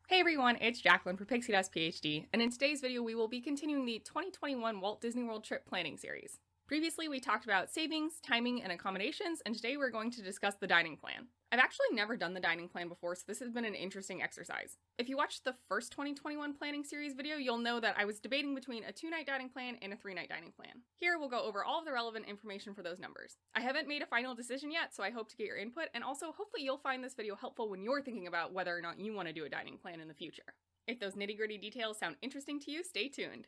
Hey everyone, it's Jacqueline for Pixie Dust PhD, and in today's video we will be continuing the 2021 Walt Disney World trip planning series. Previously we talked about savings, timing, and accommodations, and today we're going to discuss the dining plan. I've actually never done the dining plan before, so this has been an interesting exercise. If you watched the first 2021 planning series video, you'll know that I was debating between a 2-night dining plan and a 3-night dining plan. Here we'll go over all of the relevant information for those numbers. I haven't made a final decision yet, so I hope to get your input, and also hopefully you'll find this video helpful when you're thinking about whether or not you want to do a dining plan in the future. If those nitty-gritty details sound interesting to you, stay tuned.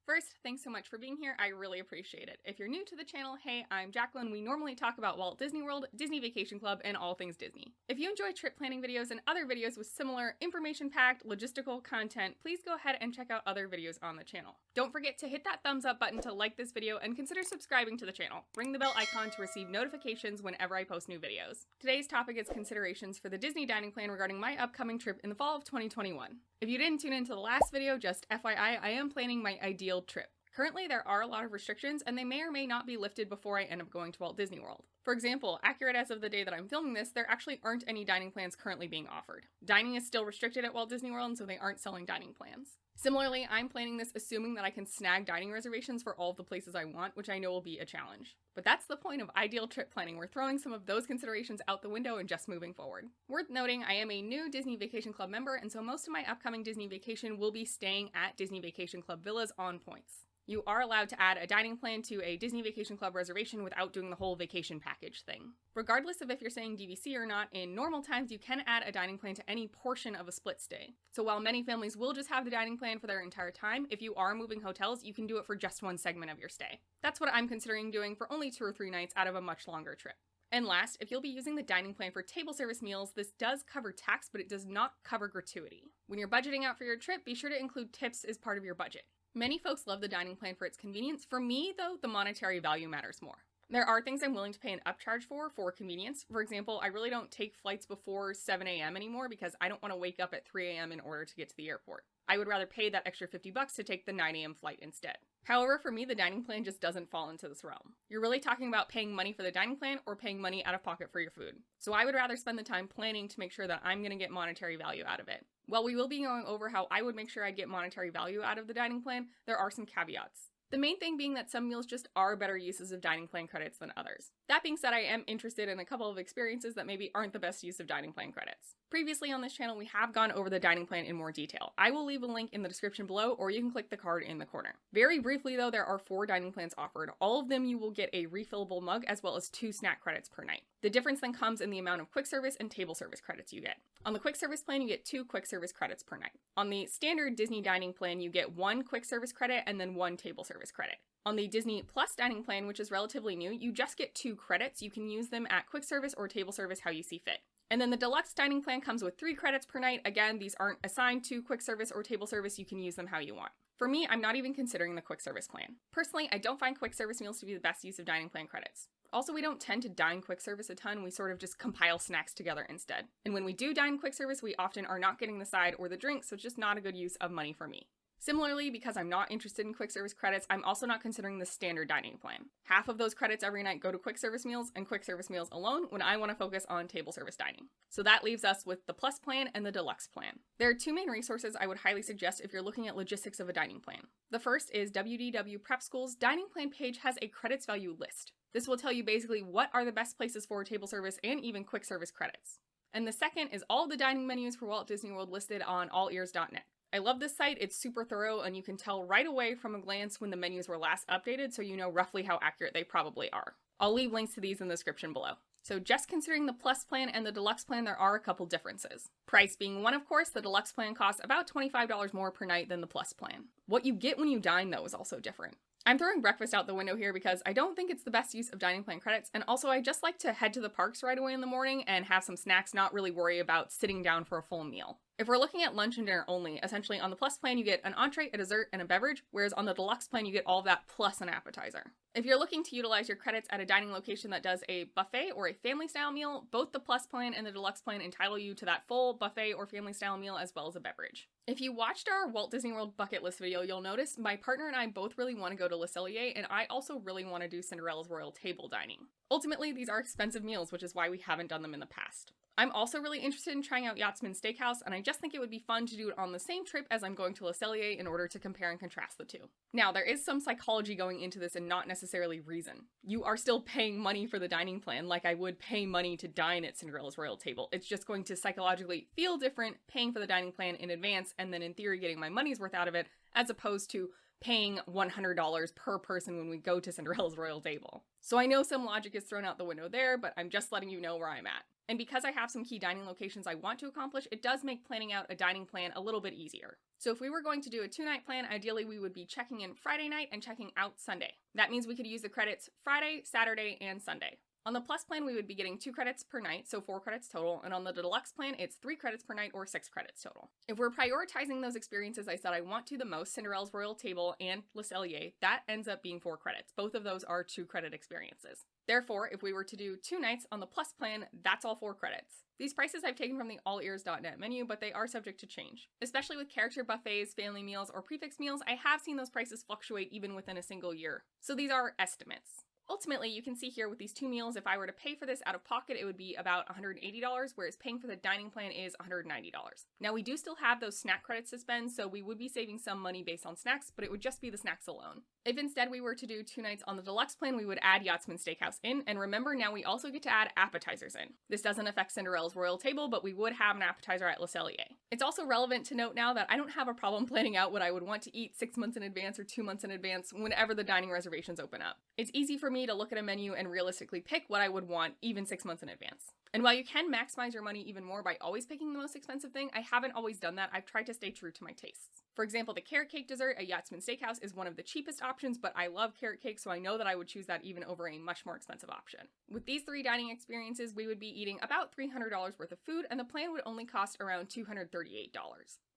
First, thanks so much for being here, I really appreciate it. If you're new to the channel, hey, I'm Jacqueline. We normally talk about Walt Disney World, Disney Vacation Club, and all things Disney. If you enjoy trip planning videos and other videos with similar information-packed, logistical content, please go ahead and check out other videos on the channel. Don't forget to hit that thumbs up button to like this video and consider subscribing to the channel. Ring the bell icon to receive notifications whenever I post new videos. Today's topic is considerations for the Disney dining plan regarding my upcoming trip in the fall of 2021. If you didn't tune into the last video, just FYI, I am planning my ideal trip. Currently, there are a lot of restrictions, and they may or may not be lifted before I end up going to Walt Disney World. For example, accurate as of the day that I'm filming this, there actually aren't any dining plans currently being offered. Dining is still restricted at Walt Disney World, and so they aren't selling dining plans. Similarly, I'm planning this assuming that I can snag dining reservations for all of the places I want, which I know will be a challenge. But that's the point of ideal trip planning. We're throwing some of those considerations out the window and just moving forward. Worth noting, I am a new Disney Vacation Club member, and so most of my upcoming Disney vacation will be staying at Disney Vacation Club villas on points. You are allowed to add a dining plan to a Disney Vacation Club reservation without doing the whole vacation package thing. Regardless of if you're saying DVC or not, in normal times you can add a dining plan to any portion of a split stay. So while many families will just have the dining plan for their entire time, if you are moving hotels, you can do it for just one segment of your stay. That's what I'm considering doing for only 2 or 3 nights out of a much longer trip. And last, if you'll be using the dining plan for table service meals, this does cover tax, but it does not cover gratuity. When you're budgeting out for your trip, be sure to include tips as part of your budget. Many folks love the dining plan for its convenience. For me, though, the monetary value matters more. There are things I'm willing to pay an upcharge for convenience. For example, I really don't take flights before 7 a.m. anymore because I don't want to wake up at 3 a.m. in order to get to the airport. I would rather pay that extra $50 to take the 9 a.m. flight instead. However, for me, the dining plan just doesn't fall into this realm. You're really talking about paying money for the dining plan or paying money out of pocket for your food. So I would rather spend the time planning to make sure that I'm going to get monetary value out of it. While we will be going over how I would make sure I get monetary value out of the dining plan, there are some caveats. The main thing being that some meals just are better uses of dining plan credits than others. That being said, I am interested in a couple of experiences that maybe aren't the best use of dining plan credits. Previously on this channel, we have gone over the dining plan in more detail. I will leave a link in the description below, or you can click the card in the corner. Very briefly though, there are 4 dining plans offered. All of them you will get a refillable mug as well as 2 snack credits per night. The difference then comes in the amount of quick service and table service credits you get. On the quick service plan, you get 2 quick service credits per night. On the standard Disney dining plan, you get 1 quick service credit and then 1 table service credit. On the Disney Plus dining plan, which is relatively new, you just get 2 credits. You can use them at quick service or table service how you see fit. And then the deluxe dining plan comes with 3 credits per night. Again, these aren't assigned to quick service or table service. You can use them how you want. For me, I'm not even considering the quick service plan. Personally, I don't find quick service meals to be the best use of dining plan credits. Also, we don't tend to dine quick service a ton. We sort of just compile snacks together instead. And when we do dine quick service, we often are not getting the side or the drink, so it's just not a good use of money for me. Similarly, because I'm not interested in quick service credits, I'm also not considering the standard dining plan. Half of those credits every night go to quick service meals and quick service meals alone when I want to focus on table service dining. So that leaves us with the Plus plan and the Deluxe plan. There are 2 main resources I would highly suggest if you're looking at logistics of a dining plan. The first is WDW Prep School's dining plan page has a credits value list. This will tell you basically what are the best places for table service and even quick service credits. And the second is all the dining menus for Walt Disney World listed on allears.net. I love this site, it's super thorough, and you can tell right away from a glance when the menus were last updated, so you know roughly how accurate they probably are. I'll leave links to these in the description below. So just considering the Plus plan and the Deluxe plan, there are a couple differences. Price being one, of course, the Deluxe plan costs about $25 more per night than the Plus plan. What you get when you dine, though, is also different. I'm throwing breakfast out the window here because I don't think it's the best use of dining plan credits, and also I just like to head to the parks right away in the morning and have some snacks, not really worry about sitting down for a full meal. If we're looking at lunch and dinner only, essentially on the Plus plan you get an entree, a dessert, and a beverage, whereas on the Deluxe plan you get all of that plus an appetizer. If you're looking to utilize your credits at a dining location that does a buffet or a family style meal, both the Plus plan and the Deluxe plan entitle you to that full buffet or family style meal as well as a beverage. If you watched our Walt Disney World bucket list video, you'll notice my partner and I both really want to go to Le Cellier, and I also really want to do Cinderella's Royal Table dining. Ultimately, these are expensive meals, which is why we haven't done them in the past. I'm also really interested in trying out Yachtsman Steakhouse, and I just think it would be fun to do it on the same trip as I'm going to Le Cellier in order to compare and contrast the two. Now, there is some psychology going into this and not necessarily reason. You are still paying money for the dining plan like I would pay money to dine at Cinderella's Royal Table. It's just going to psychologically feel different paying for the dining plan in advance and then in theory getting my money's worth out of it, as opposed to paying $100 per person when we go to Cinderella's Royal Table. So I know some logic is thrown out the window there, but I'm just letting you know where I'm at. And because I have some key dining locations I want to accomplish, it does make planning out a dining plan a little bit easier. So if we were going to do a 2-night plan, ideally we would be checking in Friday night and checking out Sunday. That means we could use the credits Friday, Saturday, and Sunday. On the Plus plan, we would be getting 2 credits per night, so 4 credits total, and on the Deluxe plan, it's 3 credits per night or 6 credits total. If we're prioritizing those experiences I said I want to the most, Cinderella's Royal Table and Le Cellier, that ends up being 4 credits. Both of those are 2 credit experiences. Therefore, if we were to do 2 nights on the Plus plan, that's all 4 credits. These prices I've taken from the allears.net menu, but they are subject to change. Especially with character buffets, family meals, or prefix meals, I have seen those prices fluctuate even within a single year. So these are estimates. Ultimately, you can see here with these 2 meals, if I were to pay for this out of pocket, it would be about $180, whereas paying for the dining plan is $190. Now, we do still have those snack credits to spend, so we would be saving some money based on snacks, but it would just be the snacks alone. If instead we were to do 2 nights on the Deluxe plan, we would add Yachtsman Steakhouse in, and remember, now we also get to add appetizers in. This doesn't affect Cinderella's Royal Table, but we would have an appetizer at Le Cellier. It's also relevant to note now that I don't have a problem planning out what I would want to eat 6 months in advance or 2 months in advance whenever the dining reservations open up. It's easy for me to look at a menu and realistically pick what I would want even 6 months in advance. And while you can maximize your money even more by always picking the most expensive thing, I haven't always done that. I've tried to stay true to my tastes. For example, the carrot cake dessert at Yachtsman Steakhouse is one of the cheapest options, but I love carrot cake, so I know that I would choose that even over a much more expensive option. With these 3 dining experiences, we would be eating about $300 worth of food, and the plan would only cost around $238.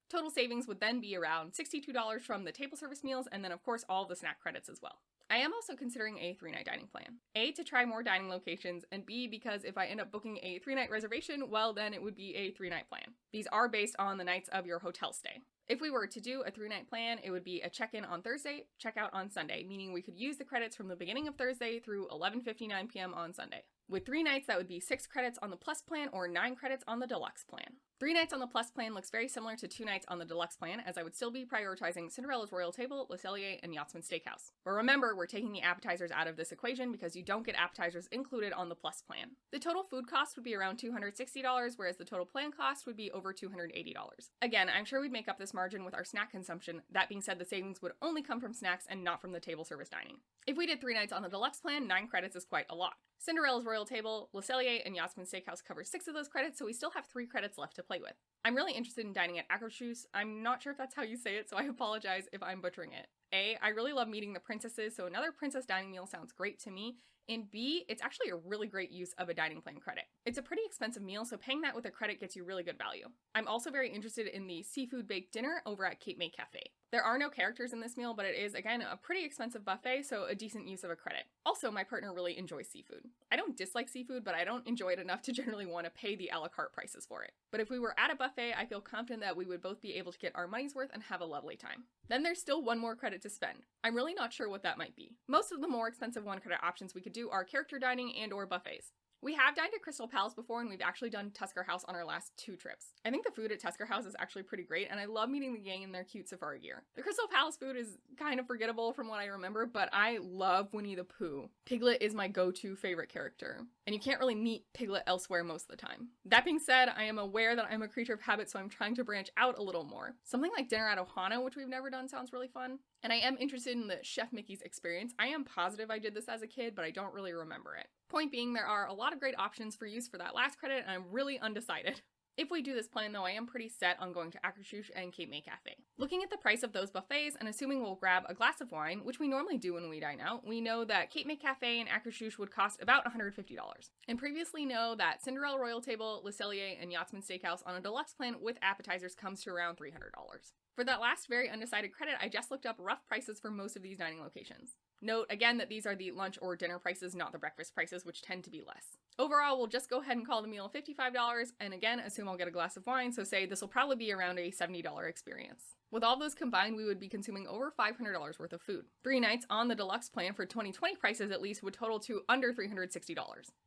Total savings would then be around $62 from the table service meals, and then of course all the snack credits as well. I am also considering a 3-night dining plan. A, to try more dining locations, and B, because if I end up booking a 3-night reservation, well then it would be a 3-night plan. These are based on the nights of your hotel stay. If we were to do a 3-night plan, it would be a check-in on Thursday, check-out on Sunday, meaning we could use the credits from the beginning of Thursday through 11:59 p.m. on Sunday. With 3 nights, that would be 6 credits on the Plus plan or 9 credits on the Deluxe plan. 3 nights on the Plus plan looks very similar to 2 nights on the Deluxe plan, as I would still be prioritizing Cinderella's Royal Table, Le Cellier, and Yachtsman Steakhouse. But remember, we're taking the appetizers out of this equation because you don't get appetizers included on the Plus plan. The total food cost would be around $260, whereas the total plan cost would be over $280. Again, I'm sure we'd make up this margin with our snack consumption. That being said, the savings would only come from snacks and not from the table service dining. If we did 3 nights on the Deluxe plan, 9 credits is quite a lot. Cinderella's Royal Table, Le Cellier, and Yachtsman Steakhouse cover 6 of those credits, so we still have 3 credits left to play with. I'm really interested in dining at Akershus. I'm not sure if that's how you say it, so I apologize if I'm butchering it. A, I really love meeting the princesses, so another princess dining meal sounds great to me. And B, it's actually a really great use of a dining plan credit. It's a pretty expensive meal, so paying that with a credit gets you really good value. I'm also very interested in the seafood baked dinner over at Cape May Cafe. There are no characters in this meal, but it is, again, a pretty expensive buffet, so a decent use of a credit. Also, my partner really enjoys seafood. I don't dislike seafood, but I don't enjoy it enough to generally want to pay the a la carte prices for it. But if we were at a buffet, I feel confident that we would both be able to get our money's worth and have a lovely time. Then there's still one more credit to spend. I'm really not sure what that might be. Most of the more expensive 1 credit options we could do are character dining and or buffets. We have dined at Crystal Palace before, and we've actually done Tusker House on our last 2 trips. I think the food at Tusker House is actually pretty great, and I love meeting the gang in their cute safari gear. The Crystal Palace food is kind of forgettable from what I remember, but I love Winnie the Pooh. Piglet is my go-to favorite character, and you can't really meet Piglet elsewhere most of the time. That being said, I am aware that I'm a creature of habit, so I'm trying to branch out a little more. Something like dinner at Ohana, which we've never done, sounds really fun. And I am interested in the Chef Mickey's experience. I am positive I did this as a kid, but I don't really remember it. Point being, there are a lot of great options for use for that last credit, and I'm really undecided. If we do this plan though, I am pretty set on going to Akershus and Cape May Cafe. Looking at the price of those buffets and assuming we'll grab a glass of wine, which we normally do when we dine out, we know that Cape May Cafe and Akershus would cost about $150. And previously know that Cinderella Royal Table, Le Cellier, and Yachtsman Steakhouse on a deluxe plan with appetizers comes to around $300. For that last very undecided credit, I just looked up rough prices for most of these dining locations. Note again that these are the lunch or dinner prices, not the breakfast prices, which tend to be less. Overall, we'll just go ahead and call the meal $55, and again, assume I'll get a glass of wine, so say this will probably be around a $70 experience. With all those combined, we would be consuming over $500 worth of food. 3 nights on the deluxe plan for 2020 prices at least would total to under $360.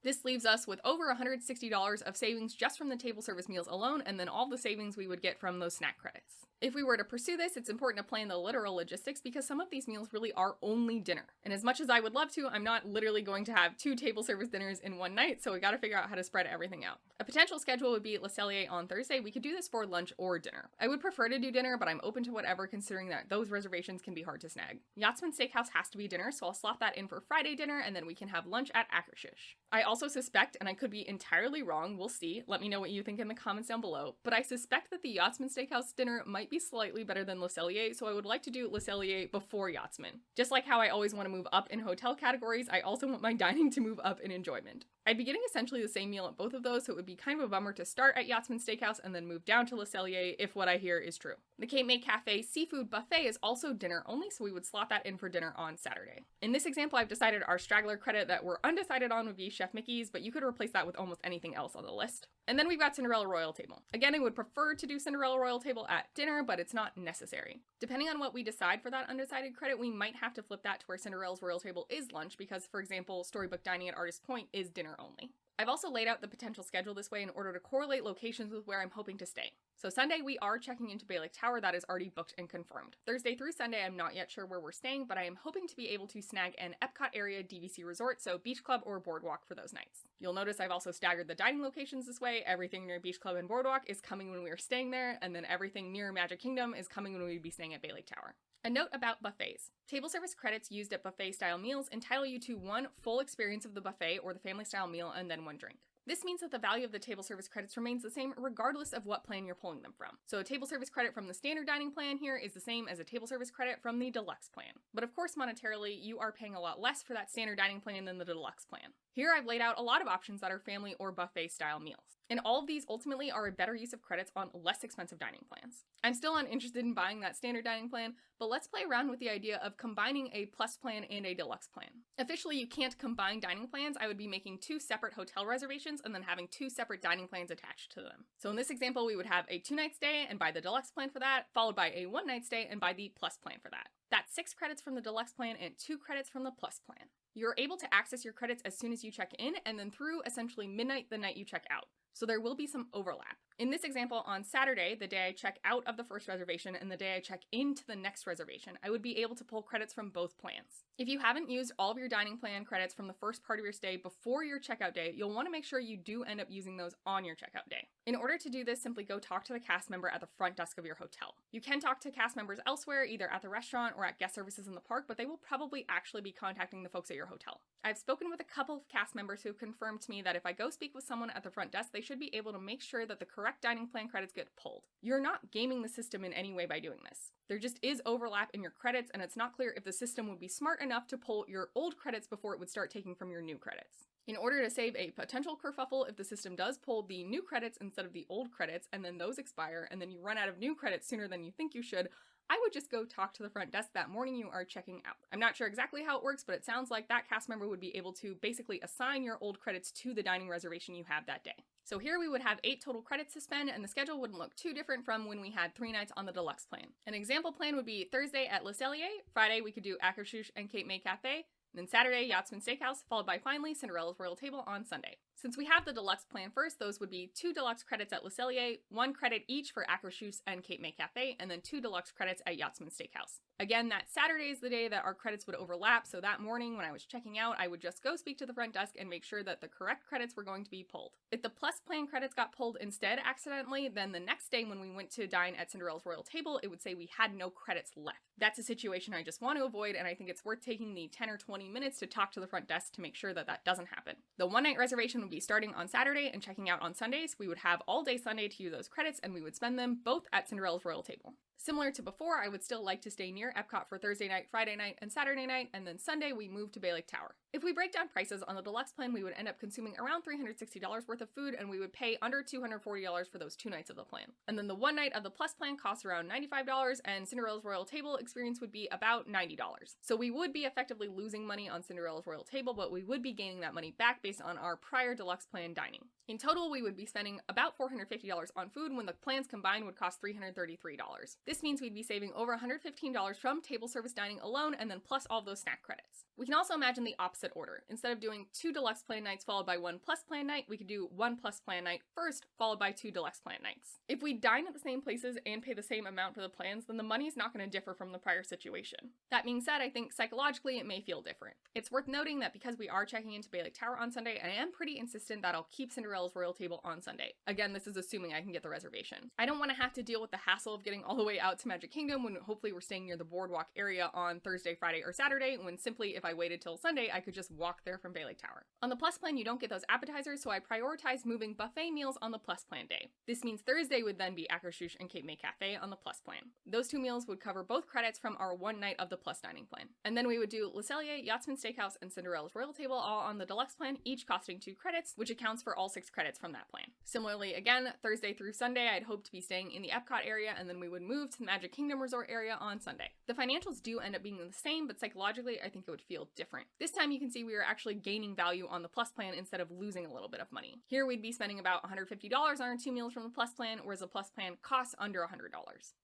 This leaves us with over $160 of savings just from the table service meals alone, and then all the savings we would get from those snack credits. If we were to pursue this, it's important to plan the literal logistics because some of these meals really are only dinner. And as much as I would love to, I'm not literally going to have 2 table service dinners in one night, so we gotta figure out how to spread everything out. A potential schedule would be Le Cellier on Thursday. We could do this for lunch or dinner. I would prefer to do dinner, but I'm open to whatever considering that those reservations can be hard to snag. Yachtsman Steakhouse has to be dinner, so I'll slot that in for Friday dinner, and then we can have lunch at Akershus. I also suspect, and I could be entirely wrong, we'll see, let me know what you think in the comments down below, but I suspect that the Yachtsman Steakhouse dinner might be slightly better than Le Cellier, so I would like to do Le Cellier before Yachtsman. Just like how I always want to move up in hotel categories, I also want my dining to move up in enjoyment. I'd be getting essentially the same meal at both of those, so it would be kind of a bummer to start at Yachtsman Steakhouse and then move down to Le Cellier if what I hear is true. The Cape May Cafe seafood buffet is also dinner only, so we would slot that in for dinner on Saturday. In this example, I've decided our straggler credit that we're undecided on would be Chef Mickey's, but you could replace that with almost anything else on the list. And then we've got Cinderella Royal Table. Again, I would prefer to do Cinderella Royal Table at dinner, but it's not necessary. Depending on what we decide for that undecided credit, we might have to flip that to where Cinderella's Royal Table is lunch because, for example, Storybook Dining at Artist Point is dinner only. I've also laid out the potential schedule this way in order to correlate locations with where I'm hoping to stay. So Sunday, we are checking into Bay Lake Tower. That is already booked and confirmed. Thursday through Sunday, I'm not yet sure where we're staying, but I am hoping to be able to snag an Epcot area DVC resort, so Beach Club or Boardwalk for those nights. You'll notice I've also staggered the dining locations this way. Everything near Beach Club and Boardwalk is coming when we are staying there, and then everything near Magic Kingdom is coming when we'd be staying at Bay Lake Tower. A note about buffets. Table service credits used at buffet-style meals entitle you to 1 full experience of the buffet or the family-style meal and then 1 drink. This means that the value of the table service credits remains the same regardless of what plan you're pulling them from. So a table service credit from the standard dining plan here is the same as a table service credit from the deluxe plan. But of course, monetarily, you are paying a lot less for that standard dining plan than the deluxe plan. Here I've laid out a lot of options that are family or buffet style meals. And all of these ultimately are a better use of credits on less expensive dining plans. I'm still uninterested in buying that standard dining plan, but let's play around with the idea of combining a plus plan and a deluxe plan. Officially, you can't combine dining plans. I would be making 2 separate hotel reservations and then having 2 separate dining plans attached to them. So in this example, we would have a 2-night stay and buy the deluxe plan for that, followed by a 1-night stay and buy the plus plan for that. That's 6 credits from the deluxe plan and 2 credits from the plus plan. You're able to access your credits as soon as you check in and then through essentially midnight the night you check out. So there will be some overlap. In this example, on Saturday, the day I check out of the first reservation and the day I check into the next reservation, I would be able to pull credits from both plans. If you haven't used all of your dining plan credits from the first part of your stay before your checkout day, you'll want to make sure you do end up using those on your checkout day. In order to do this, simply go talk to the cast member at the front desk of your hotel. You can talk to cast members elsewhere, either at the restaurant or at guest services in the park, but they will probably actually be contacting the folks at your hotel. I've spoken with a couple of cast members who have confirmed to me that if I go speak with someone at the front desk, they should be able to make sure that the correct dining plan credits get pulled. You're not gaming the system in any way by doing this. There just is overlap in your credits, and it's not clear if the system would be smart enough to pull your old credits before it would start taking from your new credits. In order to save a potential kerfuffle, if the system does pull the new credits instead of the old credits, and then those expire, and then you run out of new credits sooner than you think you should, I would just go talk to the front desk that morning you are checking out. I'm not sure exactly how it works, but it sounds like that cast member would be able to basically assign your old credits to the dining reservation you have that day. So here we would have 8 total credits to spend, and the schedule wouldn't look too different from when we had 3 nights on the deluxe plan. An example plan would be Thursday at Le Cellier, Friday we could do Akershus and Cape May Cafe, and then Saturday, Yachtsman Steakhouse, followed by finally Cinderella's Royal Table on Sunday. Since we have the deluxe plan first, those would be 2 deluxe credits at Le Cellier, 1 credit each for Akershus and Cape May Cafe, and then 2 deluxe credits at Yachtsman Steakhouse. Again, that Saturday is the day that our credits would overlap, so that morning when I was checking out, I would just go speak to the front desk and make sure that the correct credits were going to be pulled. If the plus plan credits got pulled instead accidentally, then the next day when we went to dine at Cinderella's Royal Table, it would say we had no credits left. That's a situation I just want to avoid, and I think it's worth taking the 10 or 20 minutes to talk to the front desk to make sure that that doesn't happen. The 1-night reservation would be starting on Saturday and checking out on Sundays. We would have all day Sunday to use those credits, and we would spend them both at Cinderella's Royal Table. Similar to before, I would still like to stay near Epcot for Thursday night, Friday night, and Saturday night, and then Sunday we move to Bay Lake Tower. If we break down prices on the deluxe plan, we would end up consuming around $360 worth of food, and we would pay under $240 for those 2 nights of the plan. And then the 1 night of the Plus plan costs around $95, and Cinderella's Royal Table experience would be about $90. So we would be effectively losing money on Cinderella's Royal Table, but we would be gaining that money back based on our prior deluxe plan dining. In total, we would be spending about $450 on food when the plans combined would cost $333. This means we'd be saving over $115 from table service dining alone, and then plus all those snack credits. We can also imagine the opposite order. Instead of doing 2 deluxe plan nights followed by 1 plus plan night, we could do 1 plus plan night first, followed by 2 deluxe plan nights. If we dine at the same places and pay the same amount for the plans, then the money's not going to differ from the prior situation. That being said, I think psychologically it may feel different. It's worth noting that because we are checking into Bay Lake Tower on Sunday, I am pretty insistent that I'll keep Cinderella's Royal Table on Sunday. Again, this is assuming I can get the reservation. I don't want to have to deal with the hassle of getting all the way out to Magic Kingdom when hopefully we're staying near the boardwalk area on Thursday, Friday, or Saturday, when simply if I waited till Sunday, I could just walk there from Bay Lake Tower. On the Plus plan, you don't get those appetizers, so I prioritize moving buffet meals on the Plus plan day. This means Thursday would then be Akershus and Cape May Cafe on the Plus plan. Those 2 meals would cover both credits from our 1 night of the Plus dining plan. And then we would do Le Cellier, Yachtsman Steakhouse, and Cinderella's Royal Table all on the deluxe plan, each costing 2 credits, which accounts for all 6 credits from that plan. Similarly, again, Thursday through Sunday, I'd hope to be staying in the Epcot area, and then we would move to the Magic Kingdom Resort area on Sunday. The financials do end up being the same, but psychologically, I think it would feel different. This time you can see we are actually gaining value on the Plus plan instead of losing a little bit of money. Here we'd be spending about $150 on our 2 meals from the Plus plan, whereas the Plus plan costs under $100.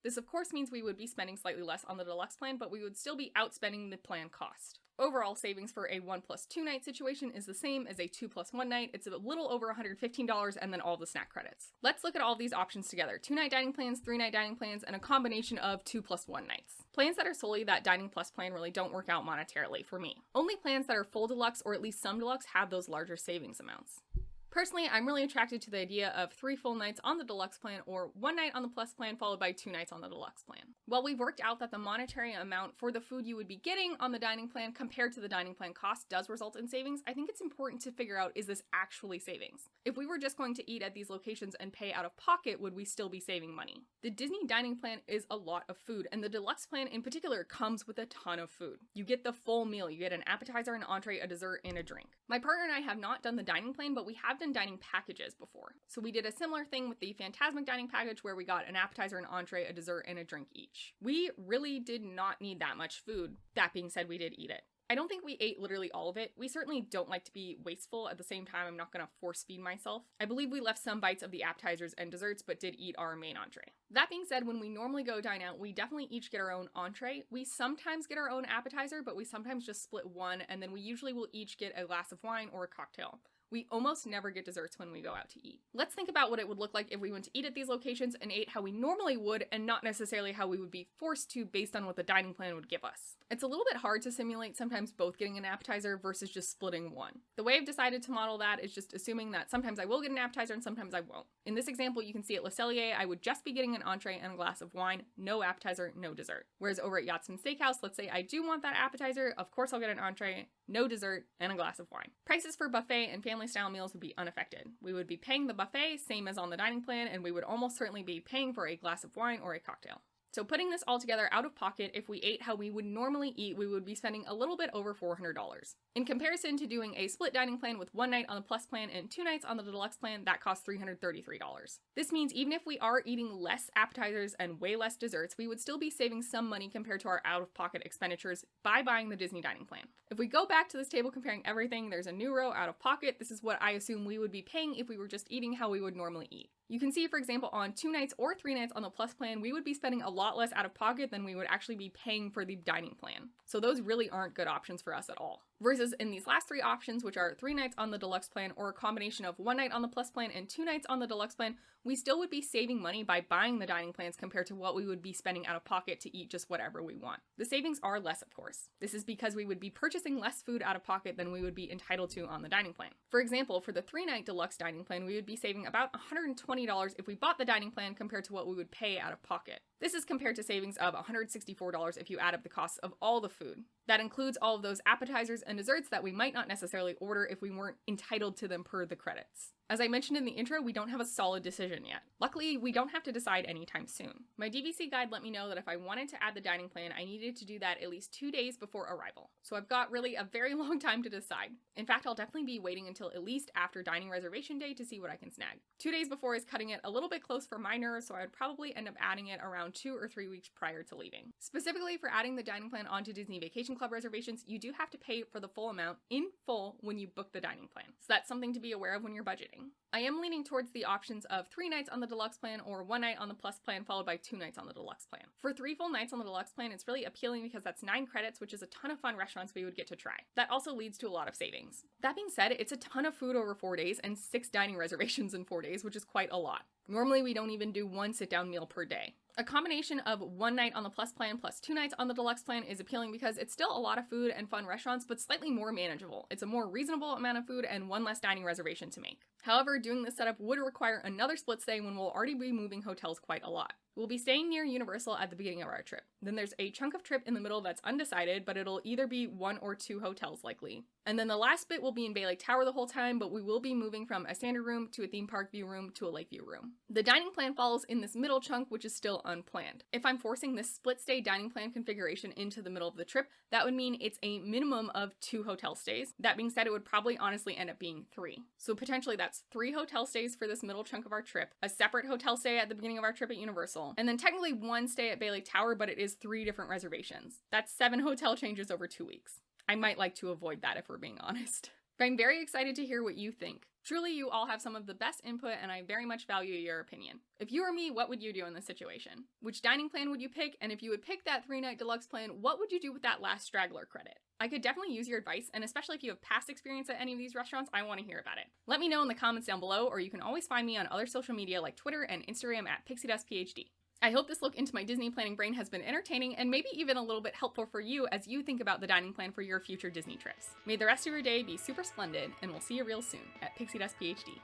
This of course means we would be spending slightly less on the deluxe plan, but we would still be outspending the plan cost. Overall savings for a 1 plus 2 night situation is the same as a 2 plus 1 night. It's a little over $115 and then all the snack credits. Let's look at all these options together. 2 night dining plans, 3 night dining plans, and a combination of 2 plus 1 nights. Plans that are solely that dining plus plan really don't work out monetarily for me. Only plans that are full deluxe or at least some deluxe have those larger savings amounts. Personally, I'm really attracted to the idea of 3 full nights on the deluxe plan or 1 night on the plus plan followed by 2 nights on the deluxe plan. While we've worked out that the monetary amount for the food you would be getting on the dining plan compared to the dining plan cost does result in savings, I think it's important to figure out, is this actually savings? If we were just going to eat at these locations and pay out of pocket, would we still be saving money? The Disney dining plan is a lot of food, and the deluxe plan in particular comes with a ton of food. You get the full meal. You get an appetizer, an entree, a dessert, and a drink. My partner and I have not done the dining plan, but we have done dining packages before. So we did a similar thing with the Fantasmic dining package where we got an appetizer, an entree, a dessert, and a drink each. We really did not need that much food. That being said, we did eat it. I don't think we ate literally all of it. We certainly don't like to be wasteful. At the same time, I'm not going to force feed myself. I believe we left some bites of the appetizers and desserts, but did eat our main entree. That being said, when we normally go dine out, we definitely each get our own entree. We sometimes get our own appetizer, but we sometimes just split one, and then we usually will each get a glass of wine or a cocktail. We almost never get desserts when we go out to eat. Let's think about what it would look like if we went to eat at these locations and ate how we normally would and not necessarily how we would be forced to based on what the dining plan would give us. It's a little bit hard to simulate sometimes both getting an appetizer versus just splitting one. The way I've decided to model that is just assuming that sometimes I will get an appetizer and sometimes I won't. In this example, you can see at Le Cellier, I would just be getting an entree and a glass of wine, no appetizer, no dessert. Whereas over at Yachtsman Steakhouse, let's say I do want that appetizer, of course I'll get an entree, no dessert, and a glass of wine. Prices for buffet and family style meals would be unaffected. We would be paying the buffet, same as on the dining plan, and we would almost certainly be paying for a glass of wine or a cocktail. So putting this all together out of pocket, if we ate how we would normally eat, we would be spending a little bit over $400. In comparison to doing a split dining plan with 1 night on the plus plan and 2 nights on the deluxe plan, that costs $333. This means even if we are eating less appetizers and way less desserts, we would still be saving some money compared to our out-of-pocket expenditures by buying the Disney dining plan. If we go back to this table comparing everything, there's a new row out of pocket. This is what I assume we would be paying if we were just eating how we would normally eat. You can see, for example, on 2 nights or 3 nights on the plus plan, we would be spending a lot less out of pocket than we would actually be paying for the dining plan. So those really aren't good options for us at all. Versus in these last 3 options, which are 3 nights on the deluxe plan or a combination of 1 night on the plus plan and 2 nights on the deluxe plan, we still would be saving money by buying the dining plans compared to what we would be spending out of pocket to eat just whatever we want. The savings are less, of course. This is because we would be purchasing less food out of pocket than we would be entitled to on the dining plan. For example, for the 3-night deluxe dining plan, we would be saving about $120 if we bought the dining plan compared to what we would pay out of pocket. This is compared to savings of $164 if you add up the costs of all the food. That includes all of those appetizers and desserts that we might not necessarily order if we weren't entitled to them per the credits. As I mentioned in the intro, we don't have a solid decision yet. Luckily, we don't have to decide anytime soon. My DVC guide let me know that if I wanted to add the dining plan, I needed to do that at least 2 days before arrival. So I've got really a very long time to decide. In fact, I'll definitely be waiting until at least after dining reservation day to see what I can snag. 2 days before is cutting it a little bit close for my nerves, so I would probably end up adding it around 2 or 3 weeks prior to leaving. Specifically for adding the dining plan onto Disney Vacation Club reservations, you do have to pay for the full amount in full when you book the dining plan. So that's something to be aware of when you're budgeting. I am leaning towards the options of 3 nights on the deluxe plan or 1 night on the plus plan followed by 2 nights on the deluxe plan. For 3 full nights on the deluxe plan, it's really appealing because that's 9 credits, which is a ton of fun restaurants we would get to try. That also leads to a lot of savings. That being said, it's a ton of food over 4 days and 6 dining reservations in 4 days, which is quite a lot. Normally, we don't even do 1 sit-down meal per day. A combination of 1 night on the plus plan plus 2 nights on the deluxe plan is appealing because it's still a lot of food and fun restaurants, but slightly more manageable. It's a more reasonable amount of food and 1 less dining reservation to make. However, doing this setup would require another split stay when we'll already be moving hotels quite a lot. We'll be staying near Universal at the beginning of our trip. Then there's a chunk of trip in the middle that's undecided, but it'll either be 1 or 2 hotels likely. And then the last bit will be in Bay Lake Tower the whole time, but we will be moving from a standard room to a theme park view room to a lake view room. The dining plan falls in this middle chunk, which is still unplanned. If I'm forcing this split stay dining plan configuration into the middle of the trip, that would mean it's a minimum of 2 hotel stays. That being said, it would probably honestly end up being 3. So potentially that's 3 hotel stays for this middle chunk of our trip, a separate hotel stay at the beginning of our trip at Universal, and then technically 1 stay at Bay Lake Tower, but it is 3 different reservations. That's 7 hotel changes over 2 weeks. I might like to avoid that if we're being honest. But I'm very excited to hear what you think. Truly, you all have some of the best input, and I very much value your opinion. If you were me, what would you do in this situation? Which dining plan would you pick? And if you would pick that 3-night deluxe plan, what would you do with that last straggler credit? I could definitely use your advice, and especially if you have past experience at any of these restaurants, I want to hear about it. Let me know in the comments down below, or you can always find me on other social media like Twitter and Instagram at PixieDustPhD. I hope this look into my Disney planning brain has been entertaining and maybe even a little bit helpful for you as you think about the dining plan for your future Disney trips. May the rest of your day be super splendid, and we'll see you real soon at PixieDustPhD.